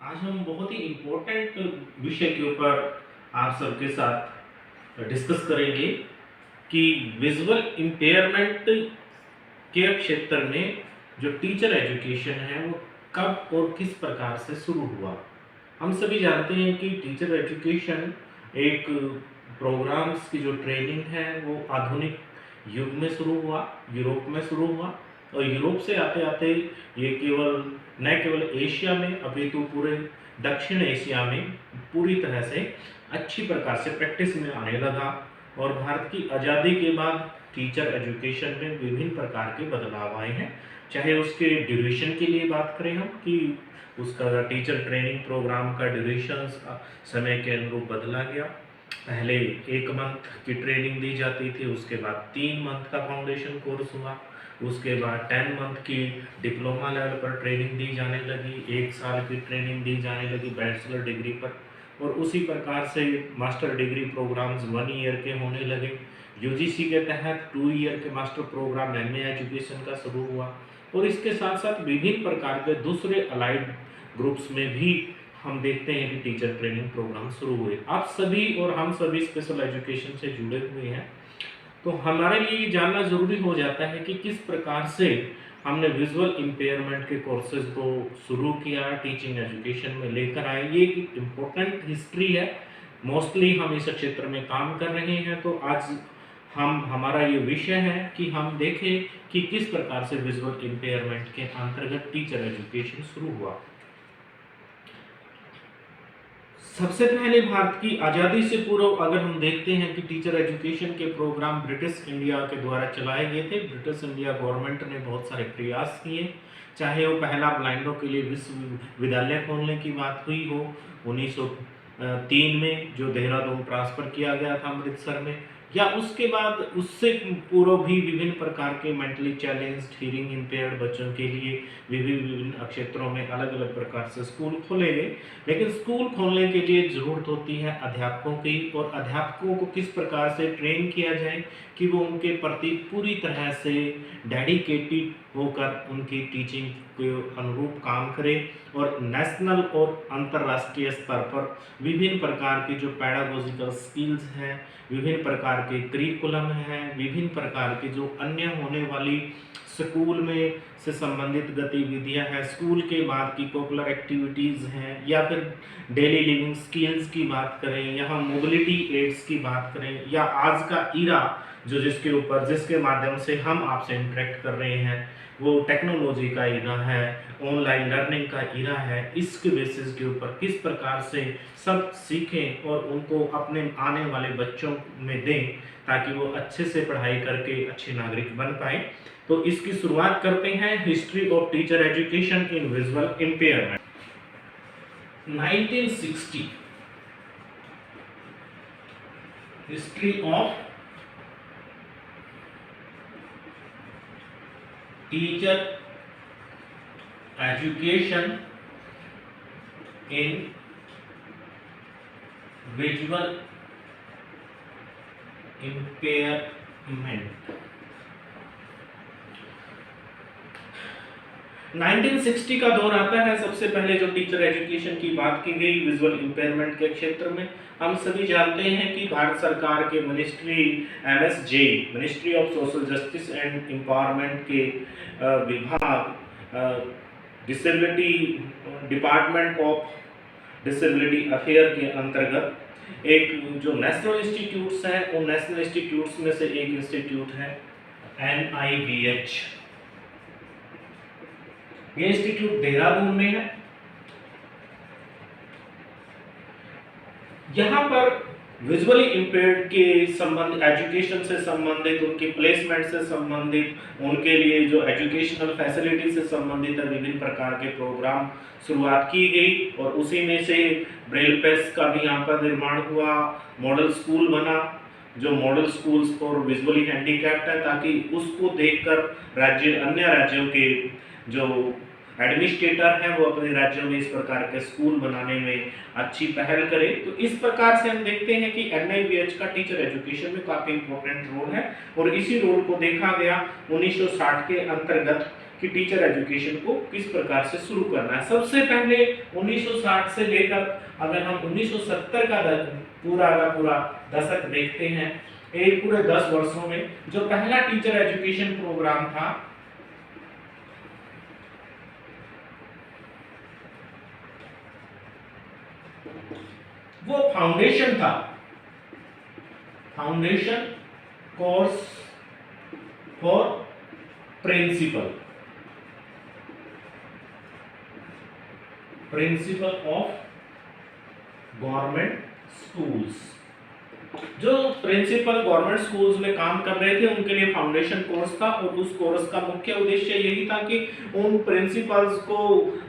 आज हम बहुत ही इम्पोर्टेंट विषय के ऊपर आप सबके साथ डिस्कस करेंगे कि विजुअल इम्पेयरमेंट के क्षेत्र में जो टीचर एजुकेशन है वो कब और किस प्रकार से शुरू हुआ। हम सभी जानते हैं कि टीचर एजुकेशन एक प्रोग्राम्स की जो ट्रेनिंग है वो आधुनिक युग में शुरू हुआ, यूरोप में शुरू हुआ। और यूरोप से आते आते ये केवल न केवल एशिया में अपितु पूरे दक्षिण एशिया में पूरी तरह से अच्छी प्रकार से प्रैक्टिस में आने लगा। और भारत की आज़ादी के बाद टीचर एजुकेशन में विभिन्न प्रकार के बदलाव आए हैं, चाहे उसके ड्यूरेशन की लिए बात करें हम कि उसका टीचर ट्रेनिंग प्रोग्राम का ड्यूरेशन समय के अनुरूप बदला गया। पहले 1 मंथ की ट्रेनिंग दी जाती थी, उसके बाद 3 मंथ का फाउंडेशन कोर्स हुआ, उसके बाद 10 मंथ की डिप्लोमा लेवल पर ट्रेनिंग दी जाने लगी, 1 साल की ट्रेनिंग दी जाने लगी बैचलर डिग्री पर। और उसी प्रकार से मास्टर डिग्री प्रोग्राम्स 1 ईयर के होने लगे। यूजीसी के तहत 2 ईयर के मास्टर प्रोग्राम एमए एजुकेशन का शुरू हुआ। और इसके साथ साथ विभिन्न प्रकार के दूसरे अलाइड ग्रुप्स में भी हम देखते हैं कि टीचर ट्रेनिंग प्रोग्राम शुरू हुए। आप सभी और हम सभी स्पेशल एजुकेशन से जुड़े हुए हैं, तो हमारे लिए ये जानना जरूरी हो जाता है कि किस प्रकार से हमने विजुअल इम्पेयरमेंट के कोर्सेज को शुरू किया, टीचिंग एजुकेशन में लेकर आए। ये एक इम्पोर्टेंट हिस्ट्री है। मोस्टली हम इस क्षेत्र में काम कर रहे हैं, तो आज हमारा ये विषय है कि हम देखें कि किस प्रकार से विजुअल इम्पेयरमेंट के अंतर्गत टीचर एजुकेशन शुरू हुआ। सबसे पहले भारत की आज़ादी से पूर्व अगर हम देखते हैं कि टीचर एजुकेशन के प्रोग्राम ब्रिटिश इंडिया के द्वारा चलाए गए थे। ब्रिटिश इंडिया गवर्नमेंट ने बहुत सारे प्रयास किए, चाहे वो पहला ब्लाइंडों के लिए विश्वविद्यालय खोलने की बात हुई हो 1903 में, जो देहरादून ट्रांसफ़र किया गया था अमृतसर में, या उसके बाद उससे पूर्व भी विभिन्न प्रकार के मेंटली चैलेंज्ड हीरिंग इम्पेयर्ड बच्चों के लिए विभिन्न क्षेत्रों में अलग अलग प्रकार से स्कूल खोले गए। लेकिन स्कूल खोलने के लिए ज़रूरत होती है अध्यापकों की, और अध्यापकों को किस प्रकार से ट्रेन किया जाए कि वो उनके प्रति पूरी तरह से डेडिकेटेड होकर उनकी टीचिंग के अनुरूप काम करें और नेशनल और अंतर्राष्ट्रीय स्तर पर विभिन्न प्रकार की जो पैडागोजिकल स्किल्स हैं, विभिन्न प्रकार के करिकुलम हैं, विभिन्न प्रकार की जो अन्य होने वाली स्कूल में से संबंधित गतिविधियां हैं, स्कूल के बाद की करिकुलर एक्टिविटीज़ हैं, या फिर डेली लिविंग स्किल्स की बात करें, या हम मोबिलिटी एड्स की बात करें, या आज का इरा जो जिसके माध्यम से हम आपसे इंटरेक्ट कर रहे हैं वो टेक्नोलॉजी का इरा है, ऑनलाइन लर्निंग का इरा है। इसके बेसिस के ऊपर किस प्रकार से सब सीखें और उनको अपने आने वाले बच्चों में दें ताकि वो अच्छे से पढ़ाई करके अच्छे नागरिक बन पाए। तो इसकी शुरुआत करते हैं history of teacher education in visual impairment. 1960 history of teacher education in visual impairment. 1960 का दौर आता है। सबसे पहले जो टीचर एजुकेशन की बात की गई विजुअल इम्पेयरमेंट के क्षेत्र में, हम सभी जानते हैं कि भारत सरकार के ministry MSJ ministry of social justice and empowerment के विभाग disability department of disability affair के अंतर्गत एक जो नेशनल इंस्टीट्यूट्स हैं, उन नेशनल इंस्टीट्यूट्स में से एक इंस्टीट्यूट है NIVH। ये इंस्टीट्यूट देहरादून में है। यहाँ पर विजुअली इम्पेयर्ड के संबंध एजुकेशन से संबंधित, उनके प्लेसमेंट से संबंधित, उनके लिए जो एजुकेशनल फैसिलिटी से संबंधित विभिन्न प्रकार के प्रोग्राम शुरुआत की गई। और उसी में से ब्रेल प्रेस का भी यहाँ पर निर्माण हुआ, मॉडल स्कूल बना जो model schools for visually handicapped है, ताकि उसको देखकर अन्य राज्यों के जो एडमिनिस्ट्रेटर हैं वो अपने राज्यों में इस प्रकार के स्कूल बनाने में अच्छी पहल करें। तो इस प्रकार से हम देखते हैं कि NIVH का टीचर एजुकेशन में काफ़ी इंपॉर्टेंट रोल है। और इसी रोल को देखा गया 1960 के अंतर्गत कि टीचर एजुकेशन को किस प्रकार से शुरू करना है। सबसे पहले 1960 से लेकर अगर हम 1970 का पूरा दशक देखते हैं, एक पूरे 10 वर्षों में जो पहला टीचर एजुकेशन प्रोग्राम था वो फाउंडेशन था, foundation course for principle of government schools. जो प्रिंसिपल गवर्नमेंट स्कूल्स में काम कर रहे थे उनके लिए फाउंडेशन कोर्स था, और उस कोर्स का मुख्य उद्देश्य यही था कि उन प्रिंसिपल्स को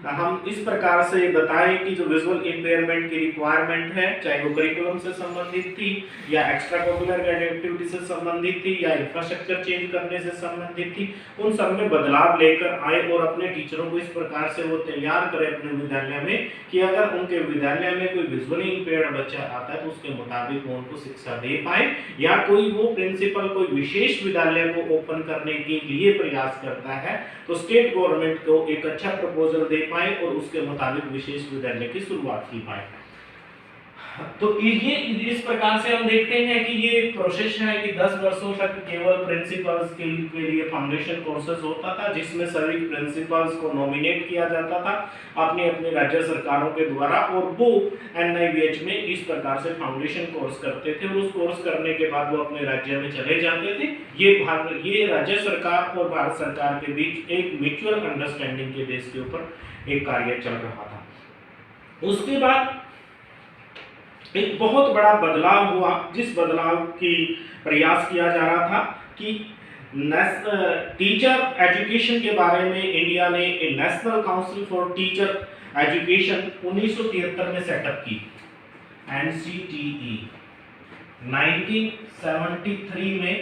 हम इस प्रकार से बताएं कि जो विजुअल इंपेयरमेंट की रिक्वायरमेंट है, चाहे वो करिकुलम से संबंधित थी या एक्स्ट्रा करिकुलर एक्टिविटी से संबंधित थी या इंफ्रास्ट्रक्चर चेंज करने से संबंधित थी, उन सब में बदलाव लेकर आए और अपने टीचरों को इस प्रकार से वो तैयार करें अपने विद्यालय में कि अगर उनके विद्यालय में कोई विजुअली इंपेयर्ड बच्चा आता है तो उसके मुताबिक वो उनको शिक्षा दे पाए, या कोई वो प्रिंसिपल कोई विशेष विद्यालय को ओपन करने के लिए प्रयास करता है तो स्टेट गवर्नमेंट को एक अच्छा प्रपोजल दे पाए और उसके मुताबिक विशेष विद्यालय की शुरुआत की पाए। तो ये इस प्रकार से हम देखते हैं कि ये प्रोसेस है कि 10 वर्षों तक केवल प्रिंसिपल्स के लिए फाउंडेशन कोर्सेज होता था, जिसमें सभी प्रिंसिपल्स को नॉमिनेट किया जाता था अपने अपने राज्य सरकारों के द्वारा, और वो NIVH में इस प्रकार से फाउंडेशन कोर्स करते थे। उस कोर्स करने के बाद वो अपने राज्य में चले जाते थे। ये राज्य सरकार और भारत सरकार के बीच एक म्यूचुअल अंडरस्टैंडिंग के बेस के ऊपर एक कार्य चल रहा था। उसके बाद एक बहुत बड़ा बदलाव हुआ, जिस बदलाव की प्रयास किया जा रहा था कि टीचर एजुकेशन के बारे में इंडिया ने national council for teacher education 1973 में सेटअप की, NCTE। 1973 में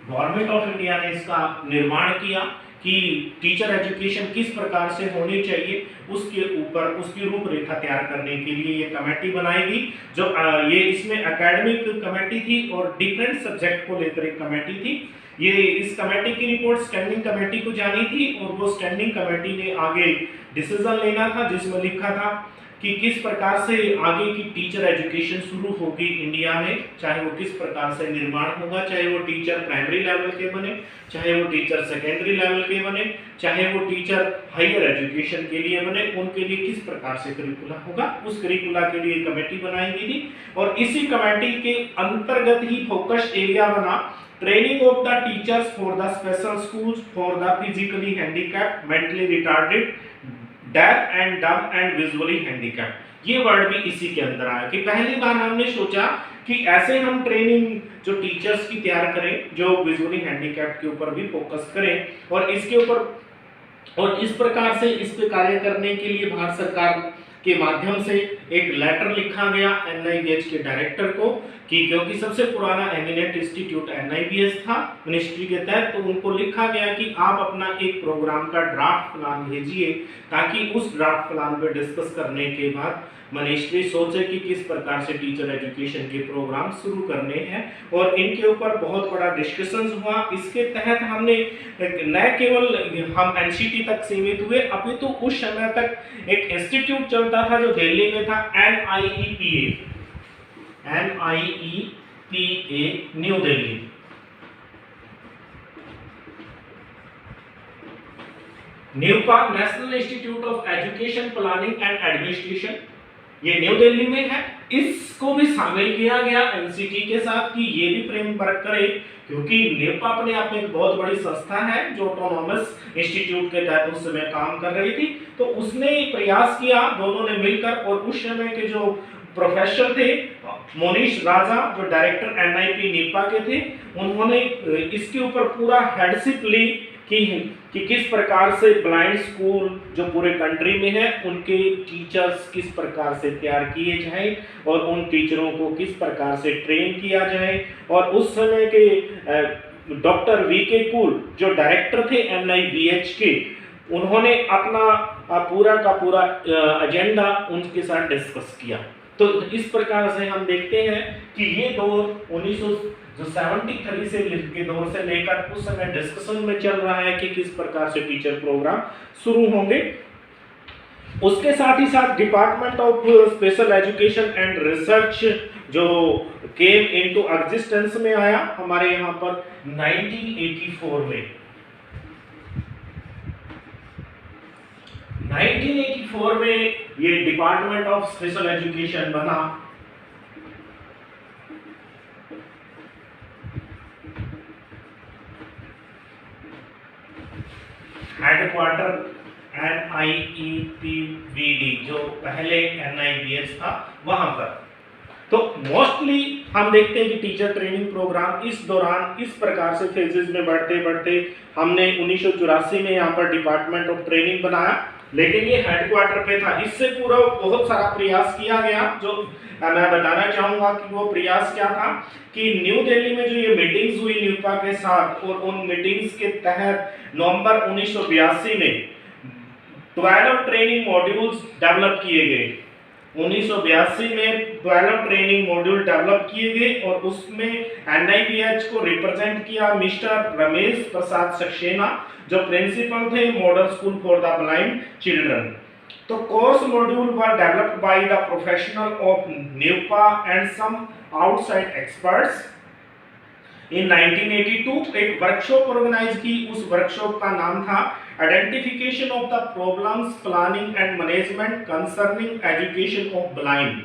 गवर्नमेंट ऑफ इंडिया ने इसका निर्माण किया कि टीचर एजुकेशन किस प्रकार से होनी चाहिए, उसके ऊपर उसकी रूपरेखा तैयार करने के लिए ये कमेटी बनाई गई। जो ये इसमें एकेडमिक कमेटी थी और डिफरेंट सब्जेक्ट को लेकर एक कमेटी थी। ये इस कमेटी की रिपोर्ट स्टैंडिंग कमेटी को जानी थी, और वो स्टैंडिंग कमेटी ने आगे डिसीजन लेना था, जिसमें लिखा था कि किस प्रकार से आगे की टीचर एजुकेशन शुरू होगी इंडिया में, चाहे वो किस प्रकार से निर्माण होगा, चाहे वो टीचर प्राइमरी लेवल के बने, चाहे वो टीचर सेकेंडरी लेवल के बने, चाहे वो टीचर हायर एजुकेशन के लिए बने, उनके लिए किस प्रकार से करिकुला होगा। उस करिकुला के लिए कमेटी बनाई गई थी, और इसी कमेटी के अंतर्गत ही फोकस एरिया बना training of the teachers for the special schools for the physically handicapped, mentally retarded, deaf and डम एंड विजुअली हैंडीकैप्ड। ये वर्ड भी इसी के अंदर आया कि पहली बार हमने सोचा कि ऐसे हम ट्रेनिंग जो टीचर्स की तैयार करें जो विजुअली हैंडीकैप्ड के ऊपर भी फोकस करें, और इसके ऊपर और इस प्रकार से इस पे कार्य करने के लिए भारत सरकार के माध्यम से एक लेटर लिखा गया NIVH के डायरेक्टर को कि क्योंकि सबसे पुराना एमिनेंट इंस्टीट्यूट NIVH था मिनिस्ट्री के तहत, तो उनको लिखा गया कि आप अपना एक प्रोग्राम का ड्राफ्ट प्लान भेजिए, ताकि उस ड्राफ्ट प्लान पे डिस्कस करने के बाद मिनिस्ट्री सोचे कि किस प्रकार से टीचर एजुकेशन के प्रोग्राम शुरू करने हैं। और इनके ऊपर बहुत बड़ा डिस्कशंस हुआ। इसके तहत हमने न केवल हम NCT तक सीमित हुए, अभी तो उस समय तक एक इंस्टीट्यूट चलता था जो दिल्ली में था, NIEPA new Delhi. NUEPA national institute of education planning and administration, ये न्यू दिल्ली में है। इसको भी शामिल किया गया NCT के साथ कि ये भी फ्रेमवर्क करे, क्योंकि न्यूपा अपने आप में एक बहुत बड़ी संस्था है जो ऑटोनॉमस इंस्टीट्यूट के तहत उस समय काम कर रही थी। तो उसने प्रयास किया दोनों ने मिलकर, और उस समय के जो प्रोफेसर थे मोनीश राजा जो डायरेक्टर NIP न्यूपा के थे, उन्होंने इसके ऊपर पूरा हेडशिप ली कि किस प्रकार से ब्लाइंड स्कूल जो पूरे कंट्री में है उनके टीचर्स किस प्रकार से तैयार किए जाएं, और उन टीचरों को किस प्रकार से ट्रेन किया जाए। और उस समय के डॉक्टर VK कुल जो डायरेक्टर थे NIVH के, उन्होंने अपना पूरा का पूरा एजेंडा उनके साथ डिस्कस किया तो इस प्रकार से हम देखते हैं कि ये दौर 1973 से के दौर से लेकर उस समय डिस्कशन में चल रहा है कि किस प्रकार से टीचर प्रोग्राम शुरू होंगे। उसके साथ ही साथ department of special education and research जो केम इनटू एग्जिस्टेंस में आया हमारे यहाँ पर 1984 में। 1984 में ये डिपार्टमेंट ऑफ स्पेशल एजुकेशन बना। हेडक्वार्टर NIEPVD जो पहले NIBS था वहां पर। तो मोस्टली हम देखते हैं कि टीचर ट्रेनिंग प्रोग्राम इस दौरान इस प्रकार से फेजेस में बढ़ते बढ़ते हमने 1984 में यहाँ पर डिपार्टमेंट ऑफ ट्रेनिंग बनाया, लेकिन ये हेडक्वार्टर पे था। इससे पूरा बहुत सारा प्रयास किया गया, जो मैं बताना चाहूंगा कि वो प्रयास क्या था कि न्यू दिल्ली में जो ये मीटिंग्स हुई न्यूपा के साथ, और उन मीटिंग्स के तहत नवंबर 1982 में 12 ट्रेनिंग मॉड्यूल्स डेवलप किए गए। 1982 में 12 ट्रेनिंग मॉड्यूल डेवलप किए गए और उसमें NIBH को रिप्रेजेंट किया मिस्टर रमेश प्रसाद सक्सेना जो प्रिंसिपल थे model school for the blind children. तो course module were developed by the professional of NUEPA and some outside experts. In 1982 एक वर्कशॉप ऑर्गेनाइज की, उस वर्कशॉप का नाम था identification of the problems planning and management concerning education of blind.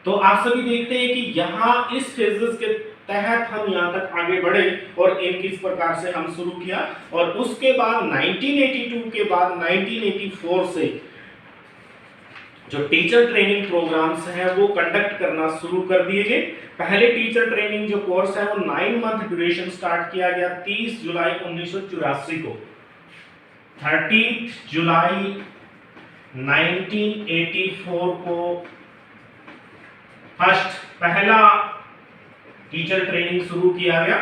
तो आप सभी देखते हैं कि यहाँ इस फेजेस के तहत हम यहाँ तक आगे बढ़े और इन किस प्रकार से हम शुरू किया, और उसके बाद 1982 के बाद 1984 से जो टीचर ट्रेनिंग प्रोग्राम्स हैं वो कंडक्ट करना शुरू कर दिए गए। पहले टीचर ट्रेनिंग जो कोर्स है वो 9 मंथ ड्यूरेशन स्टार्ट किया गया 30 जुलाई 1984 को। 30 जुलाई 1984 को पहला टीचर ट्रेनिंग शुरू किया गया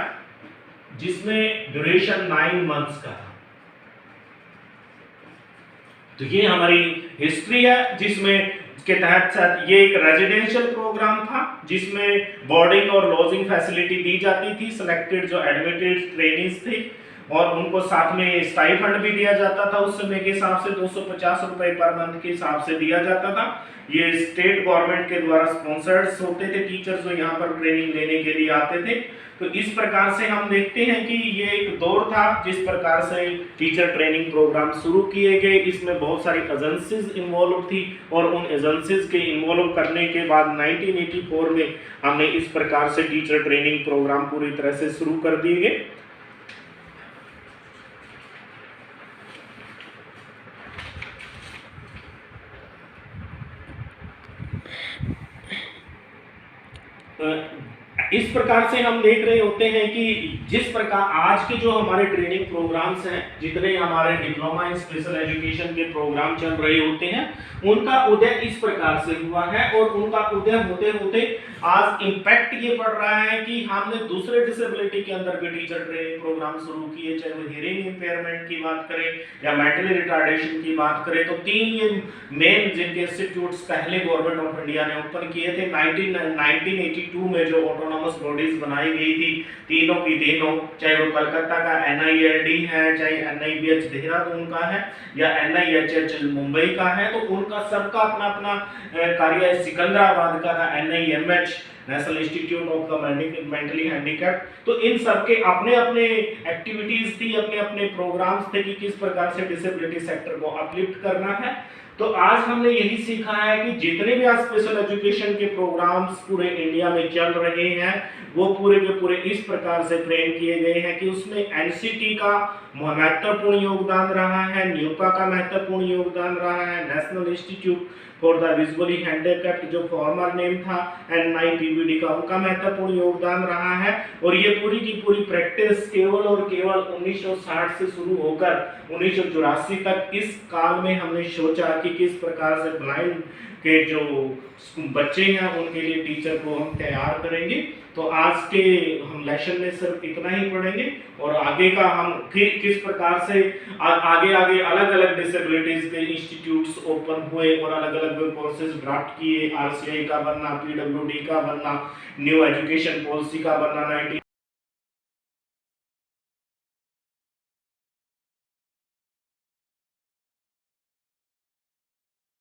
जिसमें ड्यूरेशन 9 मंथ्स का था। तो ये हमारी हिस्ट्री है जिसमें के तहत ये एक रेजिडेंशियल प्रोग्राम था जिसमें बोर्डिंग और लॉजिंग फैसिलिटी दी जाती थी। सिलेक्टेड जो एडमिटेड ट्रेनीज थे और उनको साथ में स्टाइफंड भी दिया जाता था, उस समय के हिसाब से 250 रुपए पर मंथ के हिसाब से दिया जाता था। ये स्टेट गवर्नमेंट के द्वारा स्पॉन्सर्ड होते थे टीचर्स जो यहाँ पर ट्रेनिंग लेने के लिए आते थे। तो इस प्रकार से हम देखते हैं कि ये एक दौर था जिस प्रकार से टीचर ट्रेनिंग प्रोग्राम शुरू किए गए। इसमें बहुत सारी एजेंसीज इन्वॉल्व थी और उन एजेंसीज के इन्वॉल्व करने के बाद 1984 में हमने इस प्रकार से टीचर ट्रेनिंग प्रोग्राम पूरी तरह से शुरू कर दिए गए। इस प्रकार से हम देख रहे होते हैं कि जिस प्रकार आज के जो हमारे ट्रेनिंग प्रोग्राम्स हैं, जितने हमारे डिप्लोमा इन स्पेशल एजुकेशन के प्रोग्राम चल रहे होते हैं, उनका उदय इस प्रकार से हुआ है और उनका उदय होते होते आज इम्पैक्ट ये पड़ रहा है कि हमने दूसरे डिसेबिलिटी के अंदर भी टीचर ट्रेनिंग प्रोग्राम शुरू किए, चाहे वो हियरिंग इंपेयरमेंट की बात करें या मेंटली रिटार्डेशन की बात करें। तो 3 ये मेन जिनके इंस्टीट्यूट्स पहले गवर्नमेंट ऑफ इंडिया ने ओपन किए थे 1982 में जो ऑटोनॉमस बॉडीज बनाई गई थी, तीनों की तीनों, चाहे वो कलकत्ता का NILD है, चाहे NIBH देहरादून का है या NIHH मुंबई का है, तो उनका सबका अपना अपना कार्य। सिकंदराबाद का था NIMH national institute of the mentally handicapped. तो इन सबके अपने अपने एक्टिविटीज थी, अपने अपने प्रोग्राम्स थे कि किस प्रकार से डिसेबिलिटी सेक्टर को अपलिफ्ट करना है। तो आज हमने यही सीखा है कि जितने भी आज स्पेशल एजुकेशन के प्रोग्राम्स पूरे इंडिया में चल रहे हैं वो पूरे के पूरे इस प्रकार से फ्रेम किए गए हैं कि उसमें NCT का महत्वपूर्ण योगदान रहा है, न्यूपा का महत्वपूर्ण योगदान रहा है, national institute for the visually handicapped जो फॉर्मर नेम था NIPVD का, उनका महत्वपूर्ण योगदान रहा है। और ये पूरी की पूरी प्रैक्टिस केवल और केवल 1960 से शुरू होकर 1984 तक इस काल में हमने सोचा कि किस प्रकार से ब्लाइंड के जो बच्चे हैं उनके लिए टीचर को हम तैयार करेंगे। तो आज के हम लेक्चर में सिर्फ इतना ही पढ़ेंगे और आगे का हम किस प्रकार से आगे आगे अलग अलग डिसेबिलिटीज के इंस्टीट्यूट्स ओपन हुए और अलग अलग कोर्सेज ड्राफ्ट किए, आरसीआई का बनना, पीडब्ल्यूडी का बनना, न्यू एजुकेशन पॉलिसी का बनना,